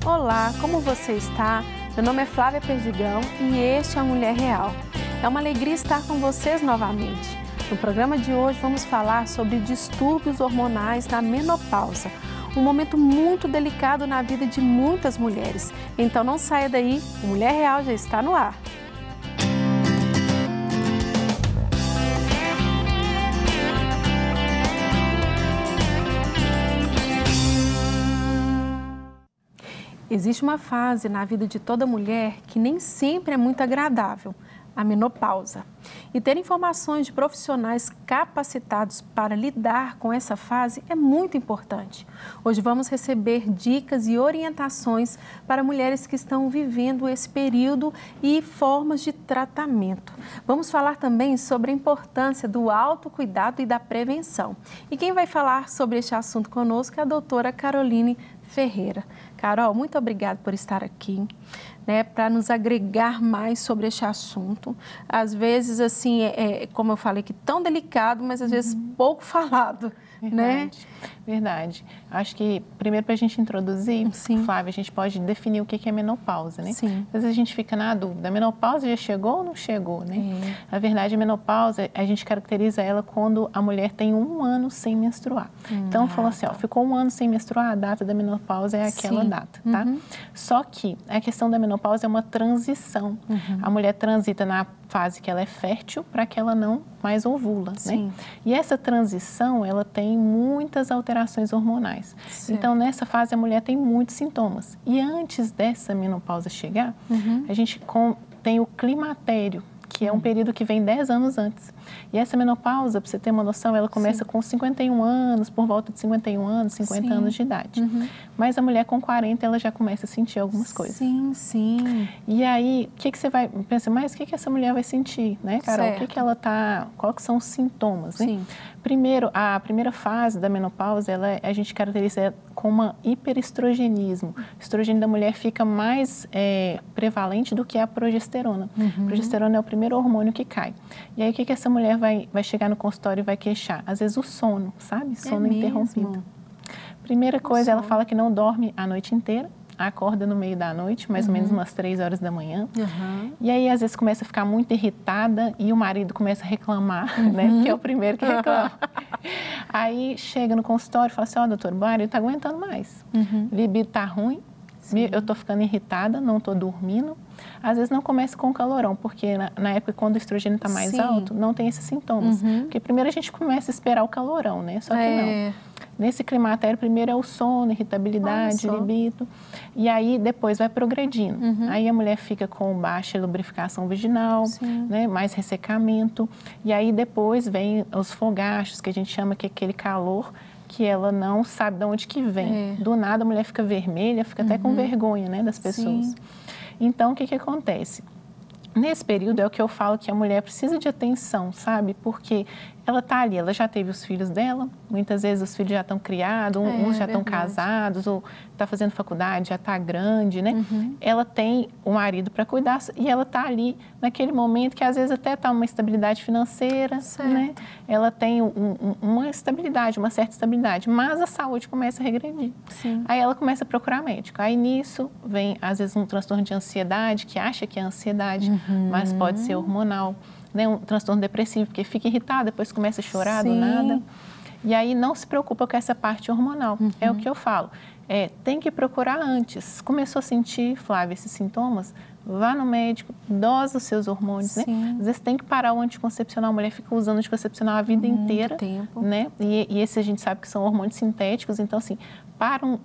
Olá, como você está? Meu nome é Flávia Perdigão e este é a Mulher Real. É uma alegria estar com vocês novamente. No programa de hoje vamos falar sobre distúrbios hormonais na menopausa, um momento muito delicado na vida de muitas mulheres. Então não saia daí, o Mulher Real já está no ar. Existe uma fase na vida de toda mulher que nem sempre é muito agradável, a menopausa. E ter informações de profissionais capacitados para lidar com essa fase é muito importante. Hoje vamos receber dicas e orientações para mulheres que estão vivendo esse período e formas de tratamento. Vamos falar também sobre a importância do autocuidado e da prevenção. E quem vai falar sobre este assunto conosco é a doutora Caroline Ferreira. Carol, muito obrigada por estar aqui, para nos agregar mais sobre este assunto. Às vezes, assim, como eu falei, que tão delicado, mas às vezes pouco falado, Verdade, verdade. Acho que, primeiro, para a gente introduzir, Sim. Flávia, a gente pode definir o que é menopausa, né? Sim. Às vezes a gente fica na dúvida, a menopausa já chegou ou não chegou, né? Na verdade, a menopausa, a gente caracteriza ela quando a mulher tem 1 ano sem menstruar. Então, falou assim, ficou 1 ano sem menstruar, a data da menopausa é aquela data, tá? Só que a questão da menopausa é uma transição. A mulher transita na fase que ela é fértil para que ela não mais ovula, né? E essa transição, ela tem muitas alterações hormonais. Certo. Então, nessa fase, a mulher tem muitos sintomas. E antes dessa menopausa chegar, a gente tem o climatério, que é um período que vem 10 anos antes. E essa menopausa, para você ter uma noção, ela começa com 51 anos, por volta de 51 anos, 50 anos de idade. Mas a mulher com 40, ela já começa a sentir algumas coisas. Sim. E aí, o que você vai pensar, mas o que essa mulher vai sentir, né, Carol? Certo. O que ela tá, quais são os sintomas, né? Sim. Primeiro, a primeira fase da menopausa, a gente caracteriza com uma hiperestrogenismo. O estrogênio da mulher fica mais prevalente do que a progesterona. A progesterona é o primeiro hormônio que cai. E aí, o que essa mulher vai chegar no consultório e vai queixar? Às vezes o sono, sabe? Sono interrompido. Primeira coisa, ela fala que não dorme a noite inteira, acorda no meio da noite, mais ou menos umas 3 horas da manhã. E aí, às vezes, começa a ficar muito irritada e o marido começa a reclamar, né? Que é o primeiro que reclama. Aí, chega no consultório e fala assim, doutor, o marido tá aguentando mais. Libido tá ruim, eu tô ficando irritada, não tô dormindo. Às vezes não começa com calorão, porque na época, quando o estrogênio está mais alto, não tem esses sintomas. Porque primeiro a gente começa a esperar o calorão, né? Só que não. Nesse climatério, primeiro é o sono, irritabilidade, libido. E aí, depois vai progredindo. Aí a mulher fica com baixa lubrificação vaginal, né? Mais ressecamento. E aí, depois vem os fogachos, que a gente chama que é aquele calor que ela não sabe de onde que vem. Do nada, a mulher fica vermelha, fica até com vergonha, né, das pessoas. Então, o que acontece? Nesse período é o que eu falo que a mulher precisa de atenção, sabe? Porque ela está ali, ela já teve os filhos dela, muitas vezes os filhos já estão criados, uns já estão casados, ou está fazendo faculdade, já está grande, né? Ela tem o marido para cuidar e ela está ali naquele momento que às vezes até está uma estabilidade financeira, né? Ela tem uma estabilidade, uma certa estabilidade, mas a saúde começa a regredir. Aí ela começa a procurar médico. Aí nisso vem às vezes um transtorno de ansiedade, que acha que é ansiedade, mas pode ser hormonal. Né, um transtorno depressivo, porque fica irritada, depois começa a chorar do nada. E aí não se preocupa com essa parte hormonal. É o que eu falo. Tem que procurar antes. Começou a sentir, Flávia, esses sintomas? Vá no médico, dosa os seus hormônios, né? Às vezes tem que parar o anticoncepcional. A mulher fica usando anticoncepcional a vida inteira, né? E esse a gente sabe que são hormônios sintéticos. Então, assim, para um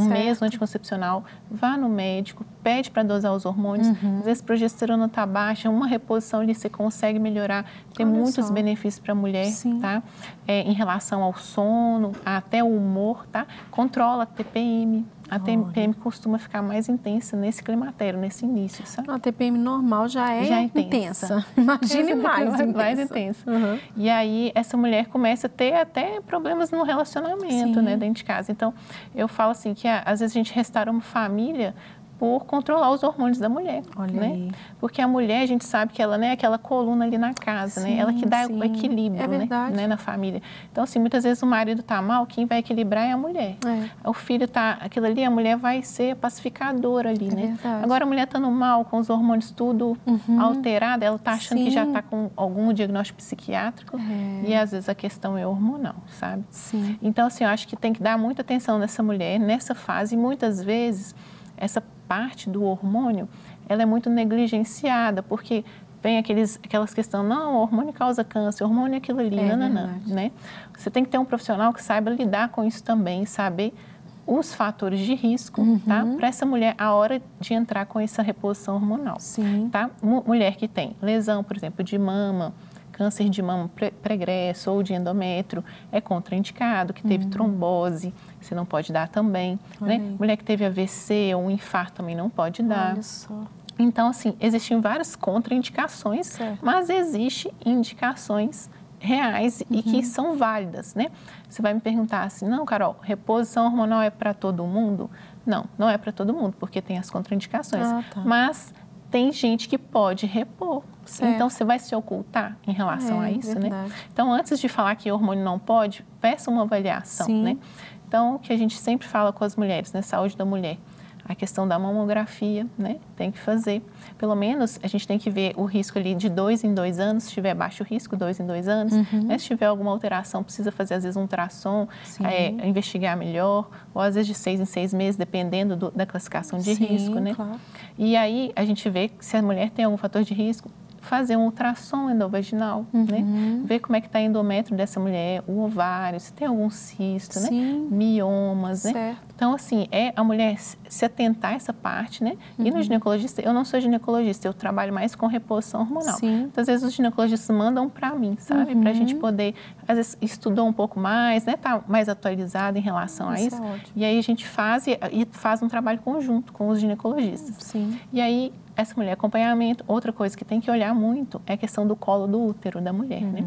mês no anticoncepcional, vá no médico, pede para dosar os hormônios. Às vezes a progesterona está baixa, uma reposição ali você consegue melhorar. Tem muitos benefícios para a mulher, tá? Em relação ao sono, até o humor, tá? Controla a TPM. A TPM costuma ficar mais intensa nesse climatério, nesse início, sabe? A TPM normal já é intensa. Imagine mais intensa. E aí, essa mulher começa a ter até problemas no relacionamento, né, dentro de casa. Então, eu falo assim, que às vezes a gente restaura uma família por controlar os hormônios da mulher, Olha né? aí. Porque a mulher, a gente sabe que ela, né, é aquela coluna ali na casa, Sim, né? Ela que dá sim. o equilíbrio, né, na família. Então, assim, muitas vezes o marido tá mal, quem vai equilibrar é a mulher. O filho tá, aquilo ali, a mulher vai ser a pacificadora ali, né? Verdade. Agora, a mulher estando mal, com os hormônios tudo alterado, ela tá achando que já tá com algum diagnóstico psiquiátrico e às vezes a questão é hormonal, sabe? Sim. Então, assim, eu acho que tem que dar muita atenção nessa mulher, nessa fase, e muitas vezes essa parte do hormônio, ela é muito negligenciada, porque vem aquelas questões, não, o hormônio causa câncer, o hormônio é aquilo ali, né? Você tem que ter um profissional que saiba lidar com isso também, saber os fatores de risco, tá? Para essa mulher, a hora de entrar com essa reposição hormonal, tá? Mulher que tem lesão, por exemplo, de mama, câncer de mama pregresso ou de endométrio, é contraindicado, que teve trombose, você não pode dar também, né? Mulher que teve AVC ou um infarto também não pode dar. Olha só. Então, assim, existem várias contraindicações, mas existem indicações reais e que são válidas, né? Você vai me perguntar assim, não, Carol, reposição hormonal é para todo mundo? Não, não é para todo mundo, porque tem as contraindicações, mas tem gente que pode repor. Então, você vai se ocultar em relação a isso, né? Então, antes de falar que hormônio não pode, peça uma avaliação, né? Então, o que a gente sempre fala com as mulheres, né? Saúde da mulher. A questão da mamografia, né? Tem que fazer. Pelo menos, a gente tem que ver o risco ali de 2 em 2 anos, se tiver baixo risco, 2 em 2 anos. Né? Se tiver alguma alteração, precisa fazer, às vezes, um ultrassom, investigar melhor, ou às vezes de 6 em 6 meses, dependendo da classificação de risco, né? Claro. E aí, a gente vê que se a mulher tem algum fator de risco, fazer um ultrassom endovaginal, né? Ver como é que está o endométrio dessa mulher, o ovário, se tem algum cisto, né? Miomas, né? Então, assim, é a mulher se atentar a essa parte, né? E no ginecologista, eu não sou ginecologista, eu trabalho mais com reposição hormonal. Então, às vezes, os ginecologistas mandam para mim, sabe? Para a gente poder, às vezes, estudou um pouco mais, né? Tá mais atualizado em relação a isso. E aí, a gente faz um trabalho conjunto com os ginecologistas. E aí, essa mulher, acompanhamento, outra coisa que tem que olhar muito é a questão do colo do útero da mulher, né?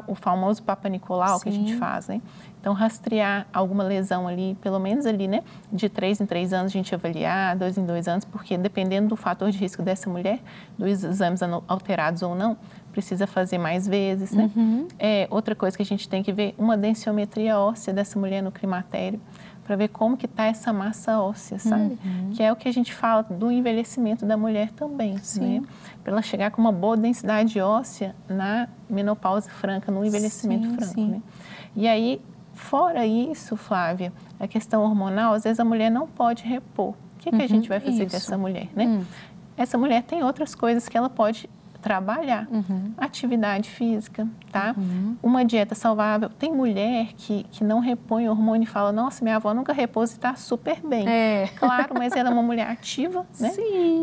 O famoso Papa Nicolau que a gente faz, né? Então, rastrear alguma lesão ali, pelo menos ali, né? De 3 em 3 anos a gente avaliar, 2 em 2 anos, porque dependendo do fator de risco dessa mulher, dos exames alterados ou não, precisa fazer mais vezes, né? Outra coisa que a gente tem que ver, uma densitometria óssea dessa mulher no climatério, para ver como que está essa massa óssea, sabe? Que é o que a gente fala do envelhecimento da mulher também, né? Para ela chegar com uma boa densidade óssea na menopausa franca, no envelhecimento franco, né? E aí, fora isso, Flávia, a questão hormonal, às vezes a mulher não pode repor. O que a gente vai fazer com essa mulher, né? Essa mulher tem outras coisas que ela pode trabalhar, atividade física, tá? Uma dieta saudável. Tem mulher que não repõe hormônio e fala, nossa, minha avó nunca repôs e está super bem. Claro, mas ela é uma mulher ativa, né?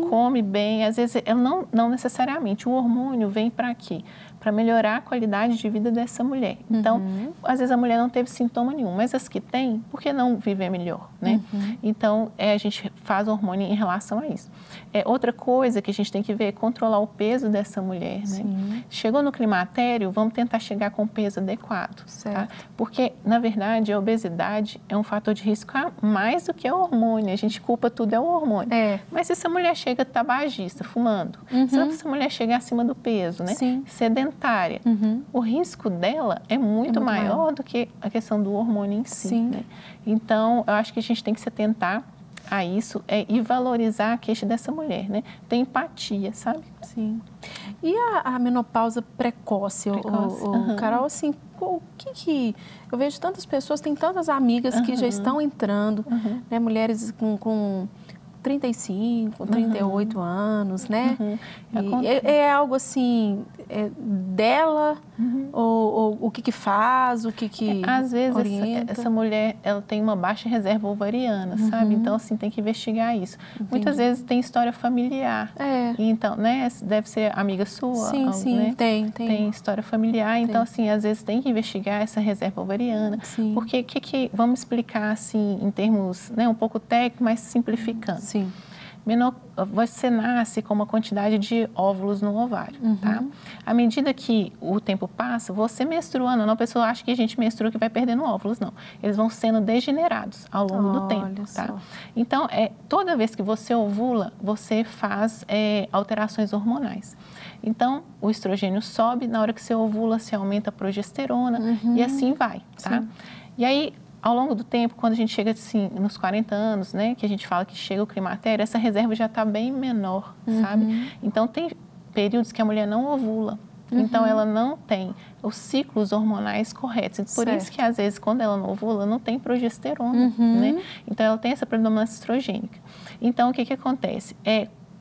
Come bem, às vezes ela não necessariamente. O hormônio vem para quê? Para melhorar a qualidade de vida dessa mulher. Então, às vezes a mulher não teve sintoma nenhum, mas as que têm, por que não viver melhor, né? Então, a gente faz hormônio em relação a isso. Outra coisa que a gente tem que ver é controlar o peso dessa mulher, né? Chegou no climatério, vamos tentar chegar com o peso adequado, tá? Porque, na verdade, a obesidade é um fator de risco mais do que o hormônio. A gente culpa tudo é o hormônio. Mas se essa mulher chega tabagista, fumando, se essa mulher chega acima do peso, né? Sedentária, o risco dela é muito maior do que a questão do hormônio em si, né? Então, eu acho que a gente tem que se atentar a isso e valorizar a queixa dessa mulher, né? Ter empatia, sabe? E a menopausa precoce, Carol, assim, o que eu vejo tantas pessoas, tem tantas amigas que já estão entrando, né? Mulheres com 35, 38 anos, né? É algo assim, dela, ou o que faz, o que às vezes orienta? Essa mulher, ela tem uma baixa reserva ovariana, sabe? Então, assim, tem que investigar isso. Muitas vezes tem história familiar. Então, né? Deve ser amiga sua. Sim, né? Tem história familiar. Então, assim, às vezes tem que investigar essa reserva ovariana. Porque vamos explicar, assim, em termos, né, um pouco técnicos, mas simplificando. você nasce com uma quantidade de óvulos no ovário, tá? À medida que o tempo passa, você menstruando, a pessoa acha que a gente menstrua que vai perdendo óvulos, não. Eles vão sendo degenerados ao longo do tempo, tá? Então, toda vez que você ovula, você faz alterações hormonais. Então, o estrogênio sobe, na hora que você ovula, você aumenta a progesterona e assim vai, tá? Sim. E aí, ao longo do tempo, quando a gente chega assim, nos 40 anos, né, que a gente fala que chega o climatério, essa reserva já está bem menor, sabe? Então, tem períodos que a mulher não ovula. Então, ela não tem os ciclos hormonais corretos. Por isso que, às vezes, quando ela não ovula, não tem progesterona, né? Então, ela tem essa predominância estrogênica. Então, o que acontece?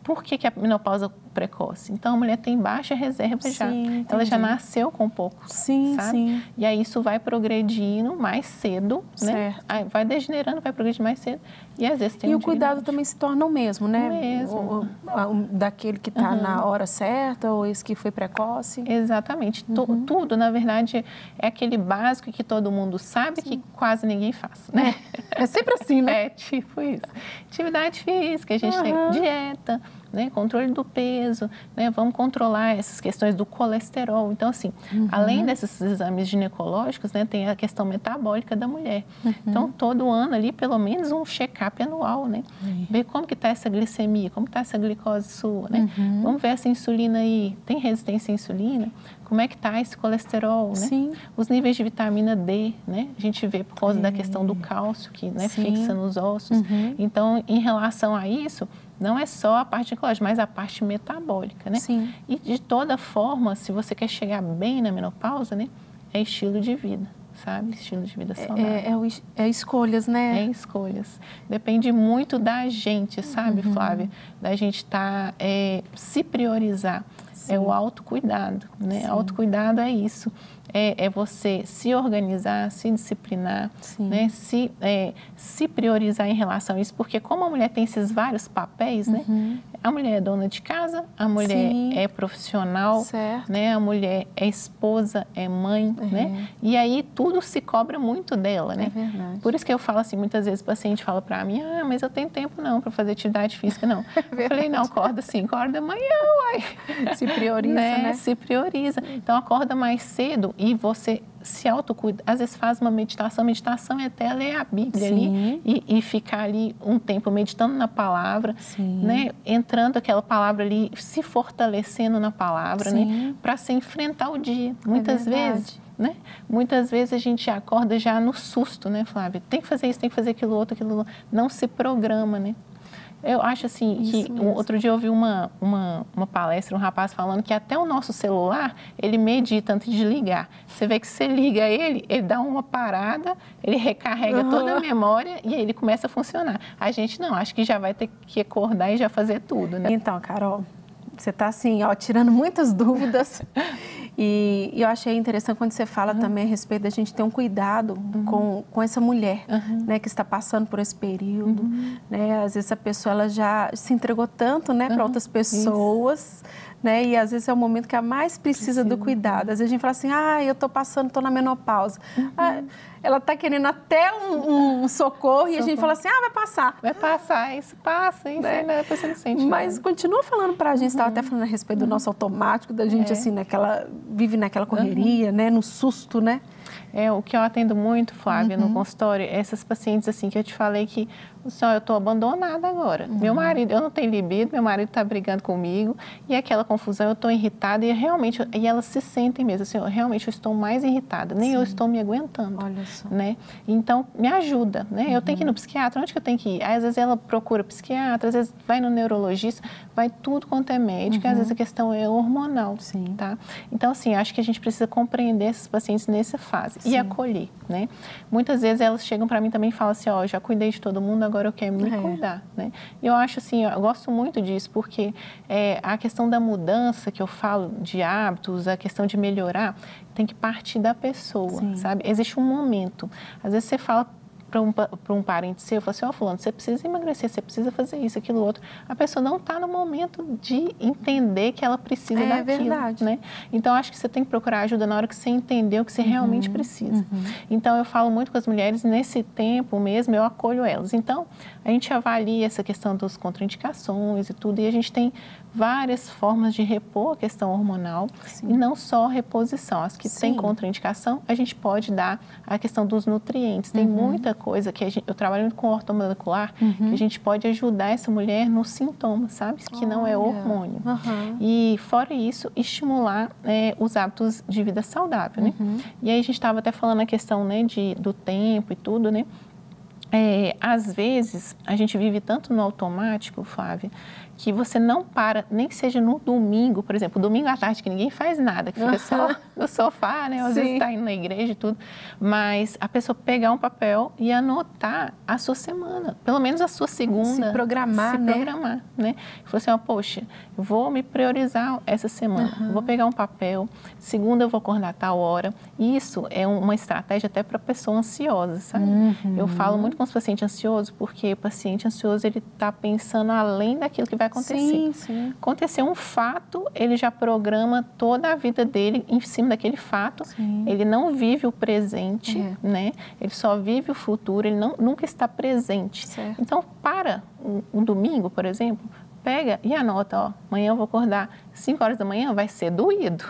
Por que a menopausa precoce? Então, a mulher tem baixa reserva já. Entendi. Ela já nasceu com pouco, sabe? E aí, isso vai progredindo mais cedo, né? Aí vai degenerando, vai progredindo mais cedo. E, às vezes, tem E o cuidado também se torna o mesmo, né? Daquele que está na hora certa ou esse que foi precoce. Exatamente. Tudo, na verdade, é aquele básico que todo mundo sabe que quase ninguém faz, né? É sempre assim, né? É tipo isso. Atividade física, a gente tem dieta, né, controle do peso, né, vamos controlar essas questões do colesterol. Então, assim, além desses exames ginecológicos, né, tem a questão metabólica da mulher. Então, todo ano ali, pelo menos um check-up anual, né? Ver como que está essa glicemia, como está essa glicose sua, né? Vamos ver essa insulina aí, tem resistência à insulina? Como é que está esse colesterol, né? Sim. Os níveis de vitamina D, né? A gente vê por causa da questão do cálcio, que né, fixa nos ossos. Então, em relação a isso, não é só a parte ecológica, mas a parte metabólica, né? Sim. E de toda forma, se você quer chegar bem na menopausa, né? É estilo de vida, sabe? Estilo de vida saudável. É escolhas, né? É escolhas. Depende muito da gente, sabe, Flávia? Da gente se priorizar. Sim. É o autocuidado, né? Sim. Autocuidado é isso. É você se organizar, se disciplinar, né? Se priorizar em relação a isso, porque como a mulher tem esses vários papéis, né? A mulher é dona de casa, a mulher é profissional, né? A mulher é esposa, é mãe, né? E aí tudo se cobra muito dela, né? É verdade. Por isso que eu falo assim, muitas vezes o paciente fala para mim, mas eu tenho tempo não para fazer atividade física, não. Eu falei, não, acorda amanhã, uai. Se prioriza, né? Se prioriza. Então, acorda mais cedo e você se autocuida. Às vezes faz uma meditação. Meditação é até ler a Bíblia ali e ficar ali um tempo meditando na palavra, né? Entrando aquela palavra ali, se fortalecendo na palavra, né? Para se enfrentar o dia. Muitas vezes, né? Muitas vezes a gente acorda já no susto, né, Flávia? Tem que fazer isso, tem que fazer aquilo outro. Não se programa, né? Eu acho assim que outro dia eu ouvi uma palestra, um rapaz falando que até o nosso celular, ele medita antes de ligar. Você vê que você liga ele dá uma parada, ele recarrega toda a memória e aí ele começa a funcionar. A gente não, acho que já vai ter que acordar e já fazer tudo, né? Então, Carol, você está assim, tirando muitas dúvidas. E eu achei interessante quando você fala também a respeito da gente ter um cuidado com essa mulher, né, que está passando por esse período, né? Às vezes a pessoa ela já se entregou tanto, né, para outras pessoas, né? E às vezes é o momento que a mais precisa do cuidado. Às vezes a gente fala assim, eu estou na menopausa. Ela está querendo até um socorro e a gente fala assim, vai passar. Vai passar, isso passa, isso ainda a pessoa não sente. Mas continua falando para a gente, estava até falando a respeito do nosso automático, da gente assim, vive naquela correria, né, no susto, né? O que eu atendo muito, Flávia, no consultório, essas pacientes assim que eu te falei que eu estou abandonada agora. Meu marido, eu não tenho libido, meu marido está brigando comigo e aquela confusão, eu estou irritada e elas se sentem mesmo assim, realmente eu estou mais irritada, nem eu estou me aguentando. Olha só. Né? Então, me ajuda, né? Eu tenho que ir no psiquiatra, onde que eu tenho que ir? Aí, às vezes ela procura psiquiatra, às vezes vai no neurologista, vai tudo quanto é médico, às vezes a questão é hormonal, tá? Então, assim, acho que a gente precisa compreender esses pacientes nessa fase e acolher, né? Muitas vezes elas chegam para mim também e falam assim, já cuidei de todo mundo, agora eu quero me cuidar, né? E eu acho assim, eu gosto muito disso, porque a questão da mudança que eu falo de hábitos, a questão de melhorar, tem que partir da pessoa, sabe? Existe um momento. Às vezes você fala para um parente seu, fala assim, fulano, você precisa emagrecer, você precisa fazer isso, aquilo, outro. A pessoa não está no momento de entender que ela precisa daquilo. É verdade. Né? Então, acho que você tem que procurar ajuda na hora que você entender o que você realmente precisa. Então, eu falo muito com as mulheres, nesse tempo mesmo, eu acolho elas. Então, a gente avalia essa questão das contraindicações e tudo, e a gente tem várias formas de repor a questão hormonal. Sim. E não só reposição. As que têm contraindicação, a gente pode dar a questão dos nutrientes. Tem muita coisa que eu trabalho muito com ortomolecular, que a gente pode ajudar essa mulher nos sintomas, sabe? Que não é hormônio. E fora isso, estimular os hábitos de vida saudável, né? E aí a gente estava até falando a questão, né, do tempo e tudo, né? Às vezes, a gente vive tanto no automático, Flávia, que você não para, nem que seja no domingo, por exemplo, domingo à tarde, que ninguém faz nada, que fica só no sofá, né? Às vezes está indo na igreja e tudo, mas a pessoa pegar um papel e anotar a sua semana, pelo menos a sua segunda. Se programar, né? E falar assim, poxa, eu vou me priorizar essa semana, vou pegar um papel, segunda eu vou acordar a tal hora. Isso é uma estratégia até para pessoa ansiosa, sabe? Eu falo muito com os pacientes ansiosos, porque o paciente ansioso, ele está pensando além daquilo que vai acontecer. Aconteceu um fato, ele já programa toda a vida dele em cima daquele fato. Ele não vive o presente, né? Ele só vive o futuro, ele nunca está presente. Então, para um domingo, por exemplo, pega e anota, amanhã eu vou acordar 5 horas da manhã, vai ser doído.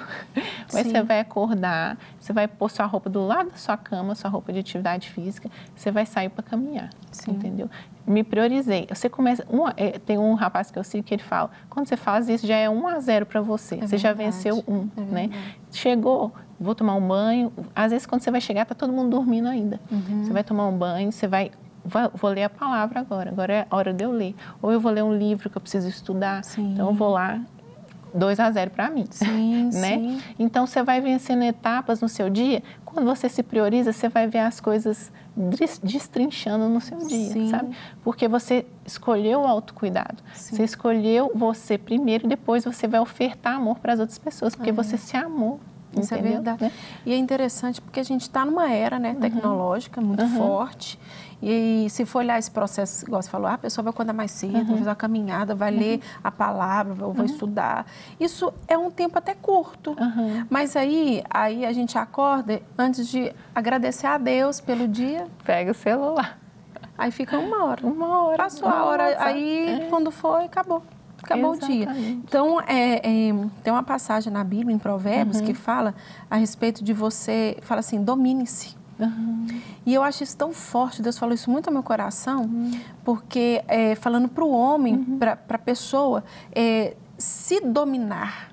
Mas você vai acordar, você vai pôr sua roupa do lado da sua cama, sua roupa de atividade física, você vai sair para caminhar, entendeu? Me priorizei. Você começa, tem um rapaz que eu sigo que ele fala, quando você faz isso já é 1-0 para você, você já venceu né? Chegou, vou tomar um banho, às vezes quando você vai chegar tá todo mundo dormindo ainda. Você vai tomar um banho, você vou ler a palavra agora é a hora de eu ler. Ou eu vou ler um livro que eu preciso estudar, então eu vou lá, 2-0 para mim, né? Então, você vai vencendo etapas no seu dia, quando você se prioriza, você vai ver as coisas destrinchando no seu dia, sabe? Porque você escolheu o autocuidado, você escolheu você primeiro e depois você vai ofertar amor para as outras pessoas, porque você se amou. Isso é verdade. Né? E é interessante porque a gente está numa era, né, tecnológica muito forte. E se for olhar esse processo, igual você falou, a pessoa vai acordar mais cedo, vai fazer uma caminhada, vai ler a palavra, ou vai estudar. Isso é um tempo até curto. Mas aí a gente acorda, antes de agradecer a Deus pelo dia... Pega o celular. Aí fica 1 hora. 1 hora. Passou a hora, aí quando foi, acabou. Acabou o dia. Então, tem uma passagem na Bíblia, em Provérbios, que fala a respeito de você, fala assim, domine-se. E eu acho isso tão forte, Deus falou isso muito ao meu coração, porque falando para o homem, para a pessoa, se dominar.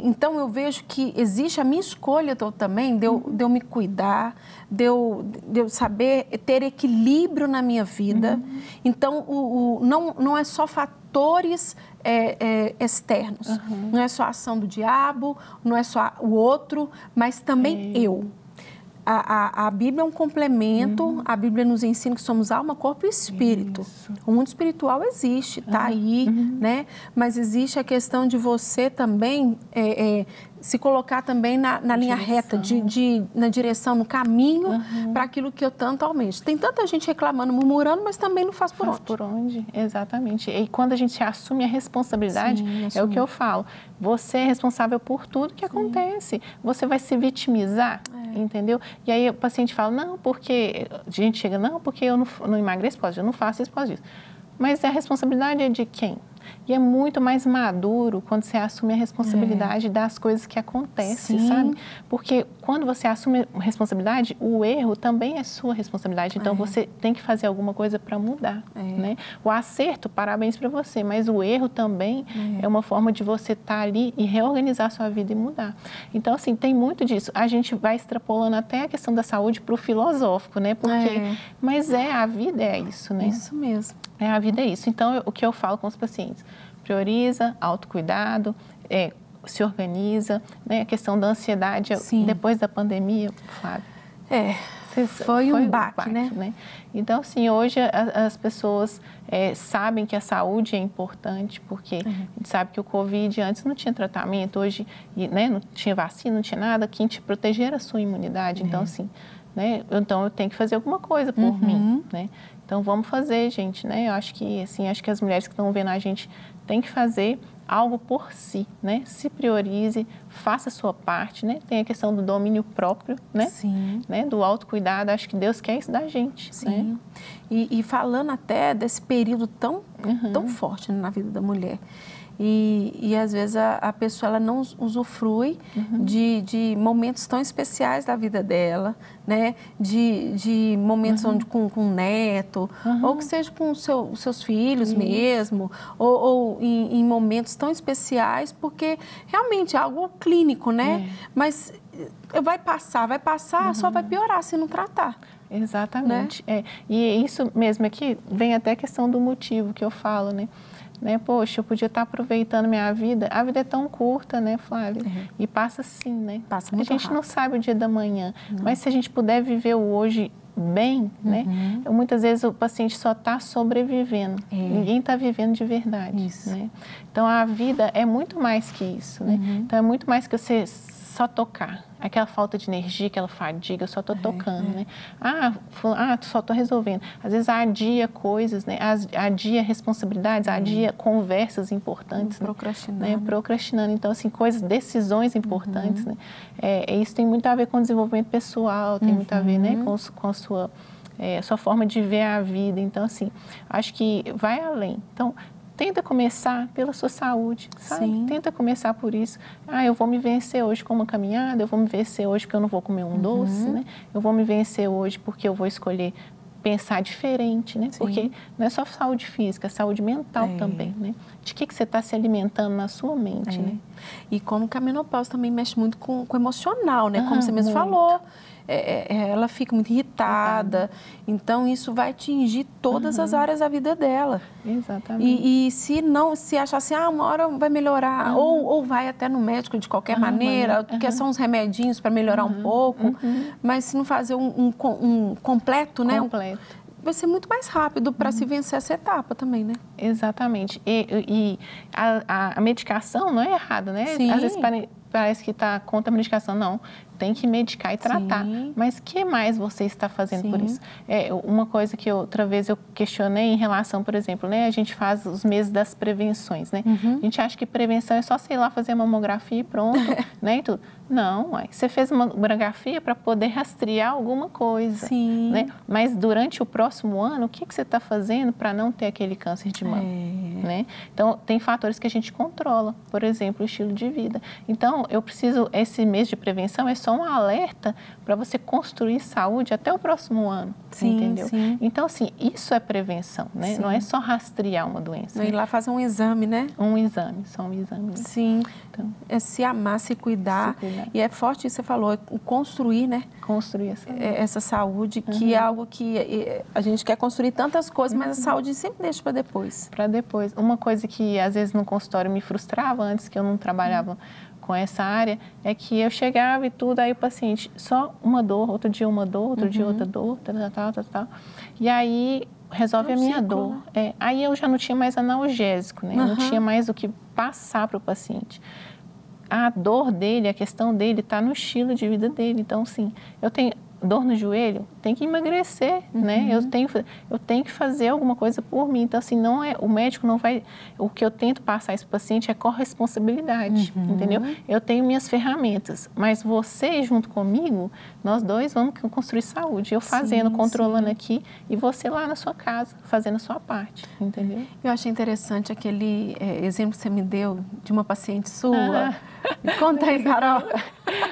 Então, eu vejo que existe a minha escolha também de eu me cuidar, de eu saber ter equilíbrio na minha vida. Então, não é só fatores externos, não é só a ação do diabo, não é só o outro, mas também eu. A Bíblia é um complemento, a Bíblia nos ensina que somos alma, corpo e espírito. Isso. O mundo espiritual existe, está aí, né? Mas existe a questão de você também se colocar também na linha reta, na direção, no caminho para aquilo que eu tanto almejo. Tem tanta gente reclamando, murmurando, mas também não faz por onde. Por onde, exatamente. E quando a gente assume a responsabilidade, é o que eu falo, você é responsável por tudo que acontece. Você vai se vitimizar, entendeu? E aí o paciente fala, não, porque... A gente chega, não, porque eu não emagreço, eu não faço isso, pode isso. Mas a responsabilidade é de quem? E é muito mais maduro quando você assume a responsabilidade das coisas que acontecem, sabe? Porque quando você assume a responsabilidade, o erro também é sua responsabilidade. Então, você tem que fazer alguma coisa para mudar, né? O acerto, parabéns para você, mas o erro também é uma forma de você estar ali e reorganizar a sua vida e mudar. Então, assim, tem muito disso. A gente vai extrapolando até a questão da saúde para o filosófico, né? Porque, mas a vida é isso, né? Isso mesmo. A vida é isso. Então, o que eu falo com os pacientes, prioriza, autocuidado, se organiza, né? A questão da ansiedade, depois da pandemia, Flávia. Foi um baque, né? Então, assim, hoje as pessoas sabem que a saúde é importante, porque a gente sabe que o Covid antes não tinha tratamento, hoje, né, não tinha vacina, não tinha nada, quem te proteger era a sua imunidade. Então, assim, né? Então eu tenho que fazer alguma coisa por mim, né? Então vamos fazer, gente, né? Eu acho que assim, acho que as mulheres que estão vendo a gente têm que fazer algo por si, né? Se priorize, faça a sua parte, né? Tem a questão do domínio próprio, né? Sim. Né? Do autocuidado, acho que Deus quer isso da gente. Sim. Né? E falando até desse período tão forte na vida da mulher. E às vezes a pessoa ela não usufrui de momentos tão especiais da vida dela, né? De momentos onde com o neto, ou que seja com os seus filhos mesmo, ou em momentos tão especiais, porque realmente é algo clínico, né? Mas vai passar, só vai piorar se não tratar. Exatamente. Né? E isso mesmo aqui vem até a questão do motivo que eu falo, né? Poxa, eu podia estar aproveitando minha vida. A vida é tão curta, né, Flávia? E passa assim, né? Passa muito rápido. A gente não sabe o dia da manhã, mas se a gente puder viver o hoje bem, né? Muitas vezes o paciente só está sobrevivendo. Ninguém está vivendo de verdade. Isso. Né? Então, a vida é muito mais que isso, né? Então, é muito mais que você só tocar. Aquela falta de energia, aquela fadiga, eu só estou tocando, né? Só estou resolvendo. Às vezes adia coisas, né? Adia responsabilidades, adia conversas importantes. Procrastinando. Né? Procrastinando. Então, assim, decisões importantes, né? Isso tem muito a ver com o desenvolvimento pessoal, tem muito a ver, né? Com a sua forma de ver a vida. Então, assim, acho que vai além. Então, tenta começar pela sua saúde, sabe? Sim. Tenta começar por isso. Eu vou me vencer hoje com uma caminhada, eu vou me vencer hoje porque eu não vou comer um doce, né? Eu vou me vencer hoje porque eu vou escolher pensar diferente, né? Sim. Porque não é só saúde física, é saúde mental também, né? De que você está se alimentando na sua mente, né? E como que a menopausa também mexe muito com o emocional, né? Como você mesmo falou. Ela fica muito irritada, então isso vai atingir todas as áreas da vida dela. Exatamente. E se achar assim, uma hora vai melhorar, ou vai até no médico de qualquer maneira, que são uns remedinhos para melhorar um pouco, mas se não fazer um completo, né? Completo. Vai ser muito mais rápido para se vencer essa etapa também, né? Exatamente. E a medicação não é errada, né? Sim. Às vezes parece que está contra a medicação, não. Tem que medicar e tratar. Sim. Mas o que mais você está fazendo por isso? Uma coisa que outra vez eu questionei em relação, por exemplo, né? A gente faz os meses das prevenções, né? A gente acha que prevenção é só, sei lá, fazer mamografia e pronto, né? E tudo. Não, você fez uma mamografia para poder rastrear alguma coisa, né? Mas durante o próximo ano, o que você está fazendo para não ter aquele câncer de mama? Né? Então, tem fatores que a gente controla, por exemplo, o estilo de vida. Então, esse mês de prevenção é só um alerta para você construir saúde até o próximo ano, entendeu? Sim. Então, assim, isso é prevenção, né? Não é só rastrear uma doença. Não ir lá fazer um exame, né? Só um exame. Né? Sim, então, é se amar, se cuidar. E é forte isso que você falou, é construir, né? Construir essa saúde, que é algo que a gente quer construir tantas coisas, mas a saúde sempre deixa para depois. Para depois. Uma coisa que, às vezes, no consultório me frustrava antes, que eu não trabalhava com essa área, é que eu chegava e tudo, aí o paciente, só uma dor, outro dia uma dor, outro dia outra dor, tal. E aí resolve a minha dor. Aí eu já não tinha mais analgésico, né? Eu não tinha mais o que passar para o paciente. A dor dele, a questão dele está no estilo de vida dele. Então, assim, eu tenho dor no joelho, tem que emagrecer, né? Eu tenho que fazer alguma coisa por mim. Então, assim, o médico não vai... O que eu tento passar a esse paciente é corresponsabilidade, entendeu? Eu tenho minhas ferramentas, mas você junto comigo, nós dois vamos construir saúde. Eu fazendo, controlando aqui, e você lá na sua casa, fazendo a sua parte, entendeu? Eu achei interessante aquele exemplo que você me deu de uma paciente sua. Conta aí, Carol.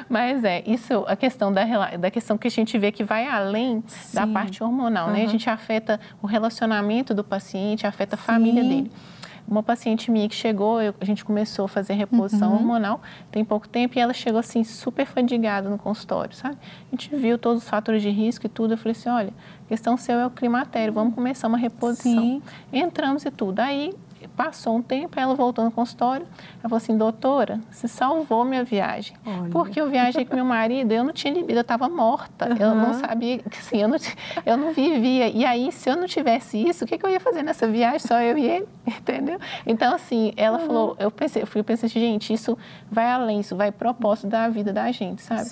Mas isso, a questão da questão que a gente vê que vai além da parte hormonal, né? A gente afeta o relacionamento do paciente, afeta a família dele. Uma paciente minha que chegou, a gente começou a fazer reposição hormonal, tem pouco tempo, e ela chegou assim, super fadigada no consultório, sabe? A gente viu todos os fatores de risco e tudo, eu falei assim, olha, a questão seu é o climatério, vamos começar uma reposição. Entramos e tudo. Aí, passou um tempo, ela voltou no consultório, ela falou assim, doutora, você salvou minha viagem. Olha. Porque eu viajei com meu marido, eu não tinha libido, eu estava morta, eu não sabia, assim, eu não vivia. E aí, se eu não tivesse isso, o que eu ia fazer nessa viagem? Só eu e ele, entendeu? Então, assim, ela falou, eu pensei assim, gente, isso vai além, isso vai propósito da vida da gente, sabe?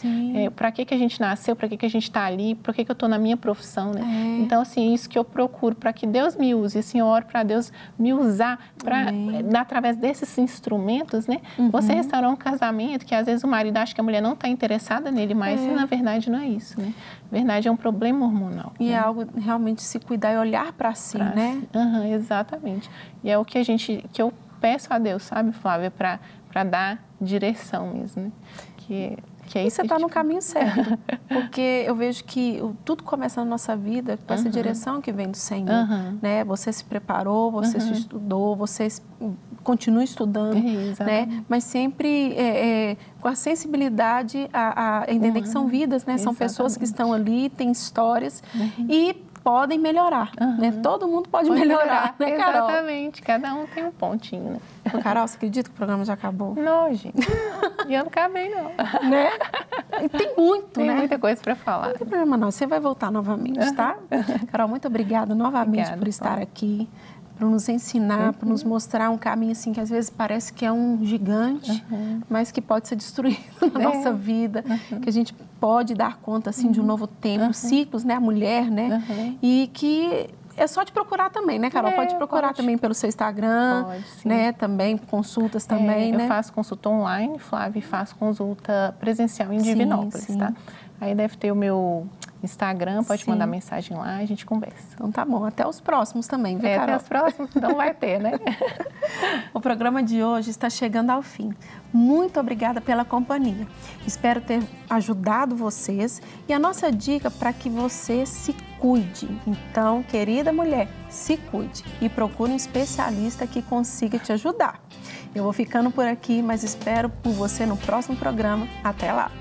Para que a gente nasceu, para que a gente está ali, por que eu estou na minha profissão, né? Então, assim, isso que eu procuro, para que Deus me use, assim, eu oro para Deus me usar, para, através desses instrumentos, né? Você restaurar um casamento que às vezes o marido acha que a mulher não está interessada nele mais, e na verdade não é isso, né? Na verdade é um problema hormonal. E né? é algo realmente se cuidar e olhar para si, né? Exatamente. E é o que eu peço a Deus, sabe, Flávia, para dar direção mesmo, né? Que é e você está no caminho certo, porque eu vejo que tudo começa na nossa vida com essa direção que vem do Senhor, né? Você se preparou, você se estudou, você continua estudando, né? Mas sempre com a sensibilidade a entender que são vidas, né? São pessoas que estão ali, têm histórias e podem melhorar, né? Todo mundo pode melhorar, né, Carol? Exatamente, cada um tem um pontinho, né? Carol, você acredita que o programa já acabou? Não, gente, e eu não acabei, não. Né? E tem muito, né? Tem muita coisa para falar. Não tem problema não, você vai voltar novamente, tá? Carol, muito obrigada novamente por estar aqui, para nos ensinar, para nos mostrar um caminho assim que às vezes parece que é um gigante, mas que pode ser destruído na nossa vida, que a gente pode dar conta assim de um novo tempo, ciclos, né, a mulher, né, e que é só te procurar também, né, Carol? Pode procurar também pelo seu Instagram, né, também consultas também, né? Eu faço consulta online, Flávia, e faço consulta presencial em Divinópolis, tá? Aí deve ter o meu Instagram, pode mandar mensagem lá, a gente conversa. Então tá bom, até os próximos também, viu, Carol? Até os próximos, não vai ter, né? O programa de hoje está chegando ao fim. Muito obrigada pela companhia. Espero ter ajudado vocês e a nossa dica para que você se cuide. Então, querida mulher, se cuide e procure um especialista que consiga te ajudar. Eu vou ficando por aqui, mas espero por você no próximo programa. Até lá!